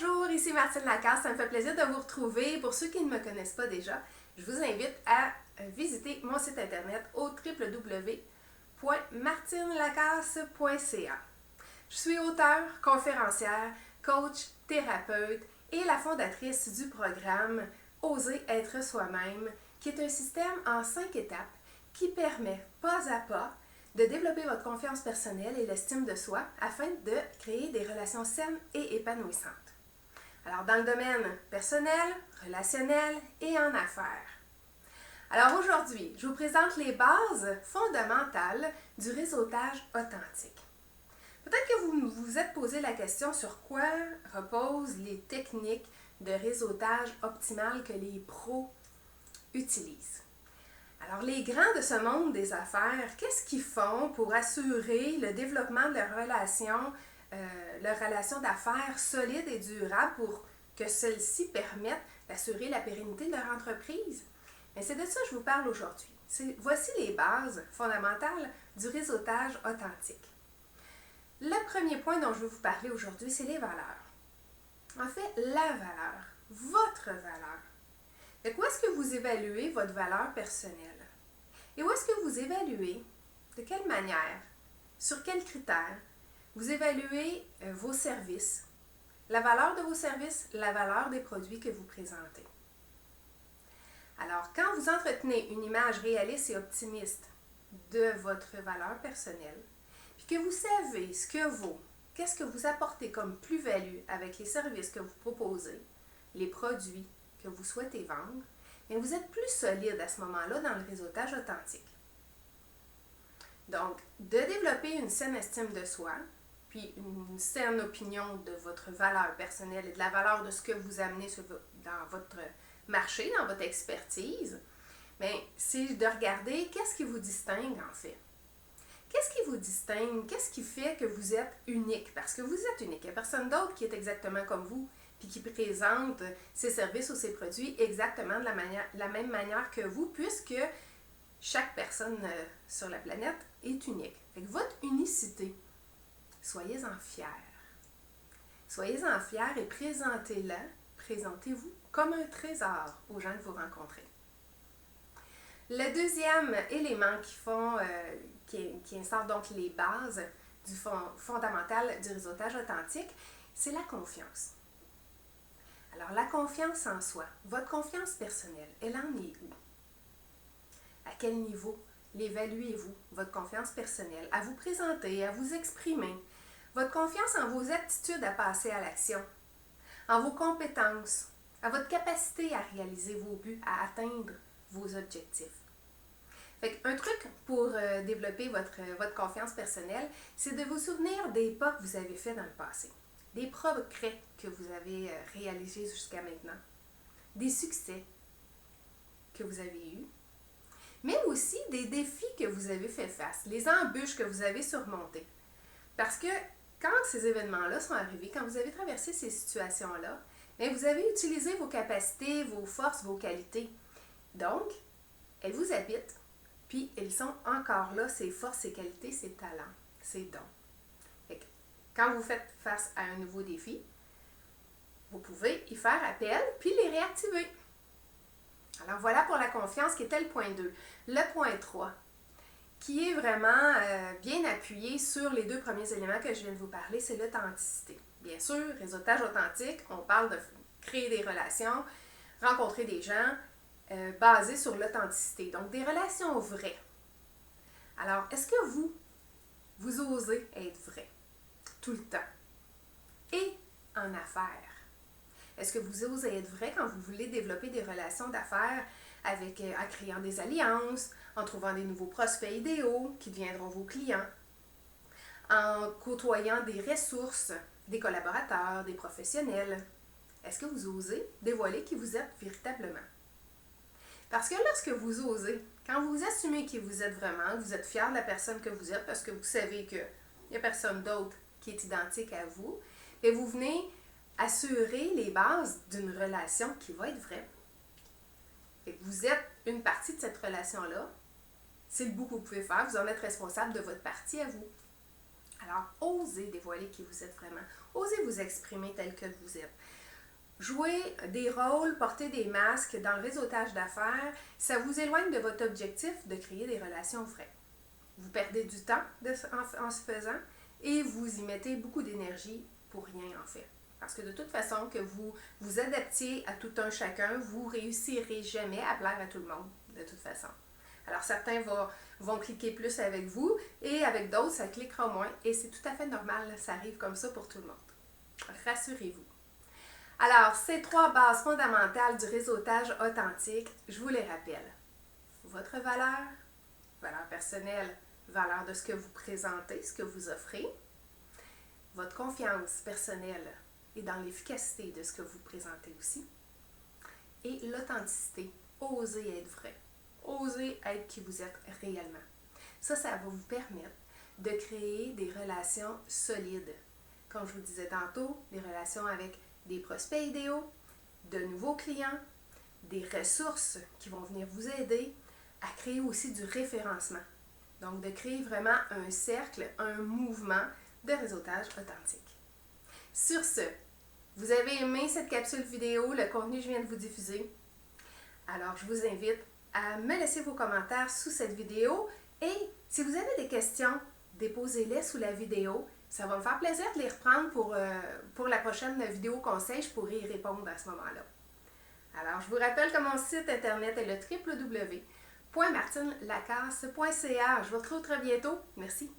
Bonjour, ici Martine Lacasse, ça me fait plaisir de vous retrouver. Pour ceux qui ne me connaissent pas déjà, je vous invite à visiter mon site internet au www.martinelacasse.ca. Je suis auteure, conférencière, coach, thérapeute et la fondatrice du programme Oser être soi-même, qui est un système en 5 étapes qui permet pas à pas de développer votre confiance personnelle et l'estime de soi afin de créer des relations saines et épanouissantes. Alors, dans le domaine personnel, relationnel et en affaires. Alors aujourd'hui, je vous présente les bases fondamentales du réseautage authentique. Peut-être que vous vous êtes posé la question sur quoi reposent les techniques de réseautage optimal que les pros utilisent. Alors, les grands de ce monde des affaires, qu'est-ce qu'ils font pour assurer le développement de leur relation d'affaires solide et durable pour que celle-ci permette d'assurer la pérennité de leur entreprise? Mais c'est de ça que je vous parle aujourd'hui. Voici les bases fondamentales du réseautage authentique. Le premier point dont je veux vous parler aujourd'hui, c'est les valeurs. En fait, la valeur, votre valeur. De quoi est-ce que vous évaluez votre valeur personnelle? Et où est-ce que vous évaluez, de quelle manière, sur quels critères, vous évaluez vos services, la valeur de vos services, la valeur des produits que vous présentez. Alors, quand vous entretenez une image réaliste et optimiste de votre valeur personnelle, puis que vous savez ce que vaut, qu'est-ce que vous apportez comme plus-value avec les services que vous proposez, les produits que vous souhaitez vendre, mais vous êtes plus solide à ce moment-là dans le réseautage authentique. Donc, de développer une saine estime de soi, puis une saine opinion de votre valeur personnelle et de la valeur de ce que vous amenez dans votre marché, dans votre expertise, bien, c'est de regarder qu'est-ce qui vous distingue en fait. Qu'est-ce qui vous distingue? Qu'est-ce qui fait que vous êtes unique? Parce que vous êtes unique. Il n'y a personne d'autre qui est exactement comme vous puis qui présente ses services ou ses produits exactement de la même manière que vous, puisque chaque personne sur la planète est unique. Fait que votre unicité, soyez-en fiers. Soyez-en fiers et présentez-vous comme un trésor aux gens que vous rencontrez. Le deuxième élément qui instaure donc les bases du fondamental du réseautage authentique, c'est la confiance. Alors, la confiance en soi, votre confiance personnelle, elle en est où? À quel niveau l'évaluez-vous, votre confiance personnelle, à vous présenter, à vous exprimer? Votre confiance en vos aptitudes à passer à l'action, en vos compétences, à votre capacité à réaliser vos buts, à atteindre vos objectifs. Fait qu'un truc pour développer votre confiance personnelle, c'est de vous souvenir des pas que vous avez faits dans le passé, des progrès que vous avez réalisés jusqu'à maintenant, des succès que vous avez eus, mais aussi des défis que vous avez fait face, les embûches que vous avez surmontées. Parce que quand ces événements-là sont arrivés, quand vous avez traversé ces situations-là, bien, vous avez utilisé vos capacités, vos forces, vos qualités. Donc, elles vous habitent, puis elles sont encore là, ces forces, ces qualités, ces talents, ces dons. Fait que, quand vous faites face à un nouveau défi, vous pouvez y faire appel, puis les réactiver. Alors voilà pour la confiance qui était le point 2. Le point 3, qui est vraiment bien appuyé sur les deux premiers éléments que je viens de vous parler, c'est l'authenticité. Bien sûr, réseautage authentique, on parle de créer des relations, rencontrer des gens basés sur l'authenticité. Donc, des relations vraies. Alors, est-ce que vous osez être vrai tout le temps? Et en affaires. Est-ce que vous osez être vrai quand vous voulez développer des relations d'affaires en créant des alliances, en trouvant des nouveaux prospects idéaux qui deviendront vos clients, en côtoyant des ressources, des collaborateurs, des professionnels? Est-ce que vous osez dévoiler qui vous êtes véritablement? Parce que lorsque vous osez, quand vous assumez qui vous êtes vraiment, vous êtes fier de la personne que vous êtes parce que vous savez qu'il n'y a personne d'autre qui est identique à vous, et vous venez assurer les bases d'une relation qui va être vraie. Et vous êtes une partie de cette relation-là. C'est le bout que vous pouvez faire. Vous en êtes responsable de votre partie à vous. Alors, osez dévoiler qui vous êtes vraiment. Osez vous exprimer tel que vous êtes. Jouer des rôles, porter des masques dans le réseautage d'affaires, ça vous éloigne de votre objectif de créer des relations vraies. Vous perdez du temps en se faisant et vous y mettez beaucoup d'énergie pour rien en fait. Parce que de toute façon, que vous vous adaptiez à tout un chacun, vous réussirez jamais à plaire à tout le monde, de toute façon. Alors certains vont cliquer plus avec vous et avec d'autres, ça cliquera moins et c'est tout à fait normal, ça arrive comme ça pour tout le monde. Rassurez-vous. Alors, ces 3 bases fondamentales du réseautage authentique, je vous les rappelle. Votre valeur personnelle, valeur de ce que vous présentez, ce que vous offrez. Votre confiance personnelle et dans l'efficacité de ce que vous présentez aussi. Et l'authenticité, oser être vrai, oser être qui vous êtes réellement. Ça va vous permettre de créer des relations solides. Comme je vous disais tantôt, des relations avec des prospects idéaux, de nouveaux clients, des ressources qui vont venir vous aider à créer aussi du référencement. Donc, de créer vraiment un cercle, un mouvement de réseautage authentique. Sur ce, vous avez aimé cette capsule vidéo, le contenu que je viens de vous diffuser? Alors, je vous invite à me laisser vos commentaires sous cette vidéo et si vous avez des questions, déposez-les sous la vidéo. Ça va me faire plaisir de les reprendre pour la prochaine vidéo conseil. Je pourrai y répondre à ce moment-là. Alors, je vous rappelle que mon site internet est le www.martinelacasse.ca. Je vous retrouve très bientôt. Merci.